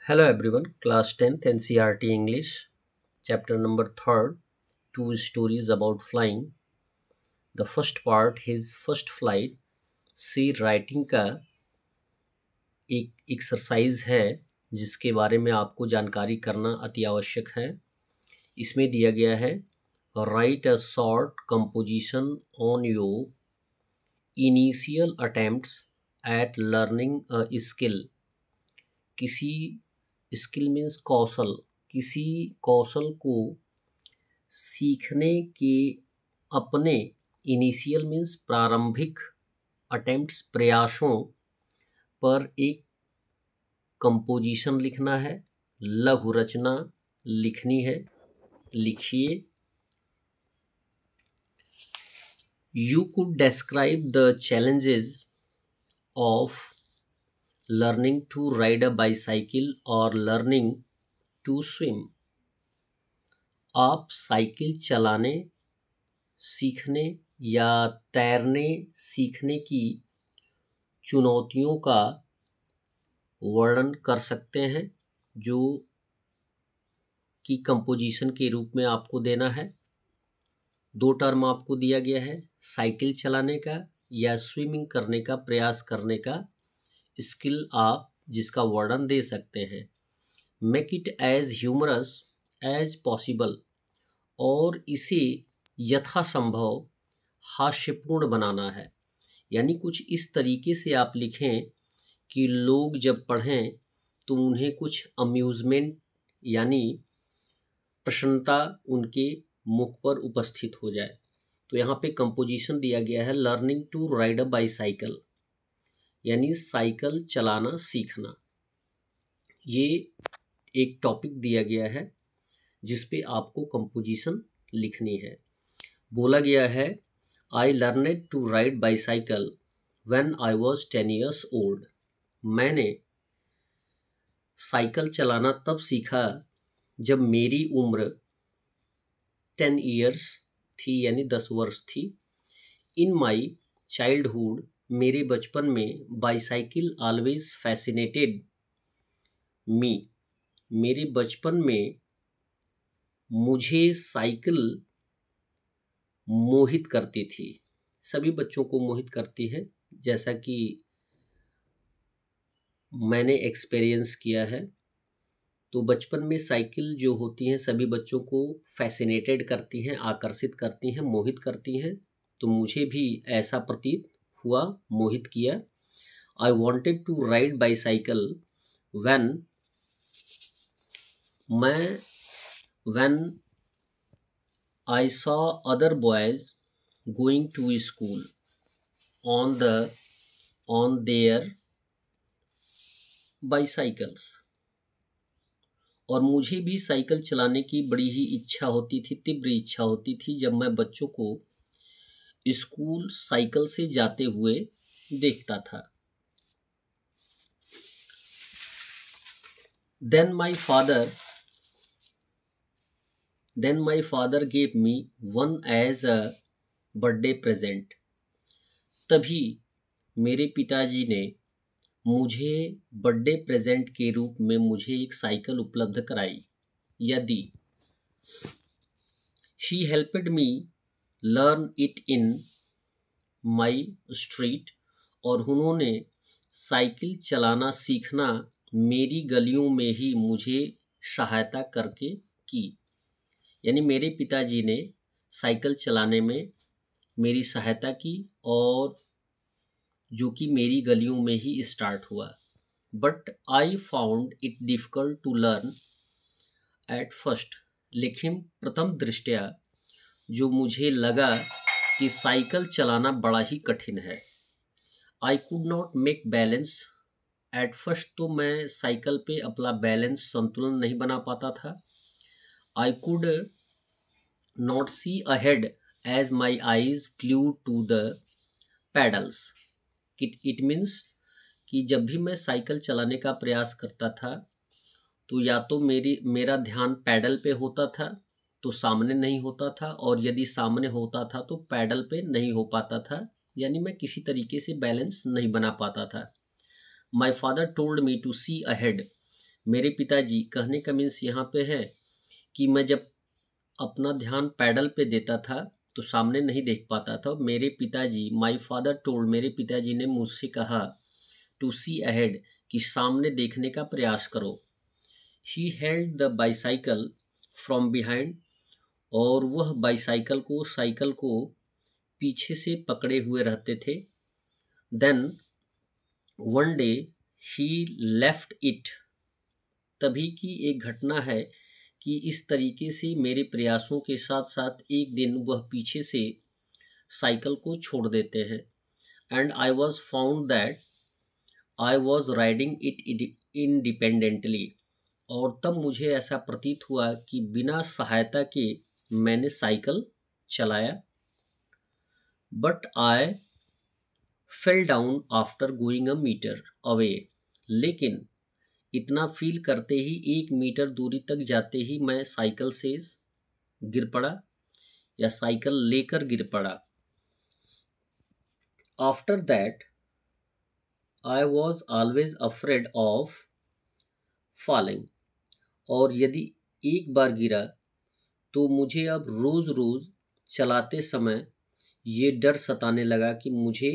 Hello everyone, class 10th NCERT English, chapter number 3rd, two stories about flying. The first part, his first flight, C writing का एक exercise है जिसके बारे में आपको जानकारी करना अति आवश्यक है। इसमें दिया गया है right a short composition on your initial attempts eight learning a skill. किसी स्किल मीन्स कौशल, किसी कौशल को सीखने के अपने इनिशियल मीन्स प्रारंभिक अटेम्प्ट्स प्रयासों पर एक कंपोजिशन लिखना है, लघु रचना लिखनी है। लिखिए। You could describe the challenges of learning to ride a bicycle और लर्निंग टू स्विम। आप साइकिल चलाने सीखने या तैरने सीखने की चुनौतियों का वर्णन कर सकते हैं, जो कि कंपोजिशन के रूप में आपको देना है। दो टर्म आपको दिया गया है, साइकिल चलाने का या स्विमिंग करने का प्रयास करने का स्किल आप जिसका वर्णन दे सकते हैं। Make it as humorous as possible, और इसे यथासंभव हास्यपूर्ण बनाना है। यानी कुछ इस तरीके से आप लिखें कि लोग जब पढ़ें तो उन्हें कुछ अम्यूज़मेंट यानी प्रसन्नता उनके मुख पर उपस्थित हो जाए। तो यहाँ पे कंपोजिशन दिया गया है learning to ride a bicycle, यानी साइकिल चलाना सीखना। ये एक टॉपिक दिया गया है जिस पे आपको कंपोजिशन लिखनी है। बोला गया है I learned to ride bicycle when I was 10 years old. मैंने साइकिल चलाना तब सीखा जब मेरी उम्र 10 years थी, यानी 10 वर्ष थी। इन माई चाइल्डहुड, मेरे बचपन में, बाईसाइकिल ऑलवेज फैसिनेटेड मी, मेरे बचपन में मुझे साइकिल मोहित करती थी। सभी बच्चों को मोहित करती है, जैसा कि मैंने एक्सपीरियंस किया है। तो बचपन में साइकिल जो होती हैं सभी बच्चों को फैसिनेटेड करती हैं, आकर्षित करती हैं, मोहित करती हैं। तो मुझे भी ऐसा प्रतीत हुआ, मोहित किया। I wanted to ride bicycle when मैं when I saw other boys going to school on their bicycles. और मुझे भी साइकिल चलाने की बड़ी ही इच्छा होती थी, तीव्र इच्छा होती थी, जब मैं बच्चों को स्कूल साइकिल से जाते हुए देखता था। Then my father gave me one as a birthday present. तभी मेरे पिताजी ने मुझे बर्थडे प्रेजेंट के रूप में मुझे एक साइकिल उपलब्ध कराई। यदि he helped me learn it in my street, और उन्होंने साइकिल चलाना सीखना मेरी गलियों में ही मुझे सहायता करके की। यानी मेरे पिताजी ने साइकिल चलाने में मेरी सहायता की, और जो कि मेरी गलियों में ही स्टार्ट हुआ। But I found it difficult to learn at first, लेकिन प्रथम दृष्टया जो मुझे लगा कि साइकिल चलाना बड़ा ही कठिन है। आई could not make balance at first, तो मैं साइकिल पे अपना बैलेंस संतुलन नहीं बना पाता था। I could not see ahead as my eyes glued to the pedals. It means कि जब भी मैं साइकिल चलाने का प्रयास करता था तो या तो मेरा ध्यान पैडल पे होता था तो सामने नहीं होता था, और यदि सामने होता था तो पैडल पे नहीं हो पाता था, यानी मैं किसी तरीके से बैलेंस नहीं बना पाता था। My father told me to see ahead, मेरे पिताजी, कहने का मीन्स यहाँ पे है कि मैं जब अपना ध्यान पैडल पे देता था तो सामने नहीं देख पाता था। मेरे पिताजी, माई फादर टोल्ड, मेरे पिताजी ने मुझसे कहा टू सी अहेड, कि सामने देखने का प्रयास करो। He held the bicycle from behind, और वह साइकिल को पीछे से पकड़े हुए रहते थे। Then one day he left it, तभी की एक घटना है कि इस तरीके से मेरे प्रयासों के साथ साथ एक दिन वह पीछे से साइकिल को छोड़ देते हैं। And I was found that I was riding it independently, और तब मुझे ऐसा प्रतीत हुआ कि बिना सहायता के मैंने साइकिल चलाया। But I fell down after going a metre away, लेकिन इतना फील करते ही 1 मीटर दूरी तक जाते ही मैं साइकिल से गिर पड़ा, या साइकिल लेकर गिर पड़ा। After that I was always afraid of falling, और यदि एक बार गिरा तो मुझे अब रोज रोज चलाते समय ये डर सताने लगा कि मुझे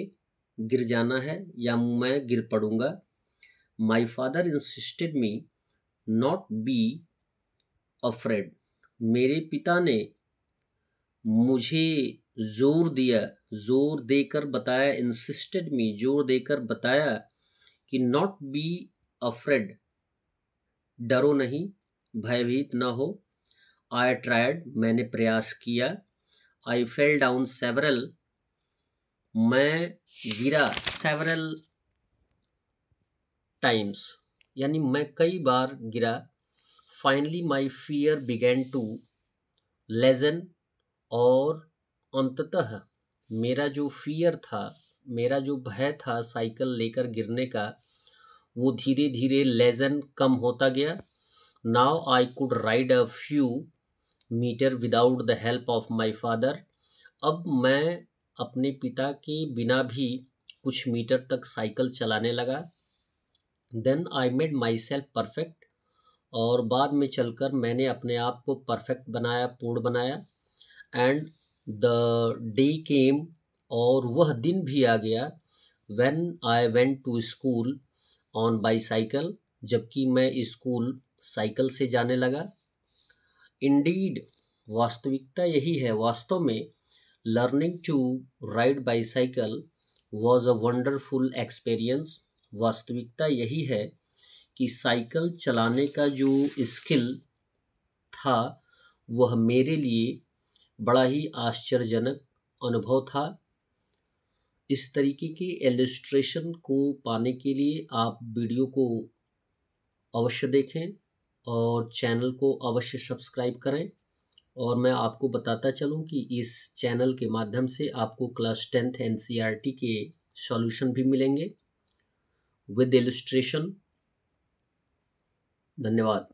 गिर जाना है या मैं गिर पड़ूंगा। My father insisted me not be afraid, मेरे पिता ने मुझे जोर देकर बताया, इंसिस्टेड मी, जोर देकर बताया कि नॉट बी अफ्रेड, डरो नहीं, भयभीत न हो। आई ट्राइड, मैंने प्रयास किया। आई फेल डाउन सेवरल, मैं गिरा सेवरल टाइम्स, यानी मैं कई बार गिरा। Finally my fear began to lessen, और अंततः मेरा जो फियर था, मेरा जो भय था साइकिल लेकर गिरने का, वो धीरे धीरे लेसन कम होता गया। Now I could ride a few metre without the help of my father, अब मैं अपने पिता के बिना भी कुछ मीटर तक साइकिल चलाने लगा। Then I made myself perfect, और बाद में चलकर मैंने अपने आप को परफेक्ट बनाया, पूर्ण बनाया। एंड द डे केम, और वह दिन भी आ गया, when I went to school on bicycle, जबकि मैं स्कूल साइकिल से जाने लगा। इंडीड, वास्तविकता यही है, वास्तव में learning to ride bicycle was a wonderful experience, वास्तविकता यही है कि साइकिल चलाने का जो स्किल था वह मेरे लिए बड़ा ही आश्चर्यजनक अनुभव था। इस तरीके के इलस्ट्रेशन को पाने के लिए आप वीडियो को अवश्य देखें और चैनल को अवश्य सब्सक्राइब करें। और मैं आपको बताता चलूं कि इस चैनल के माध्यम से आपको क्लास 10th एनसीईआरटी के सॉल्यूशन भी मिलेंगे विद इलस्ट्रेशन। धन्यवाद।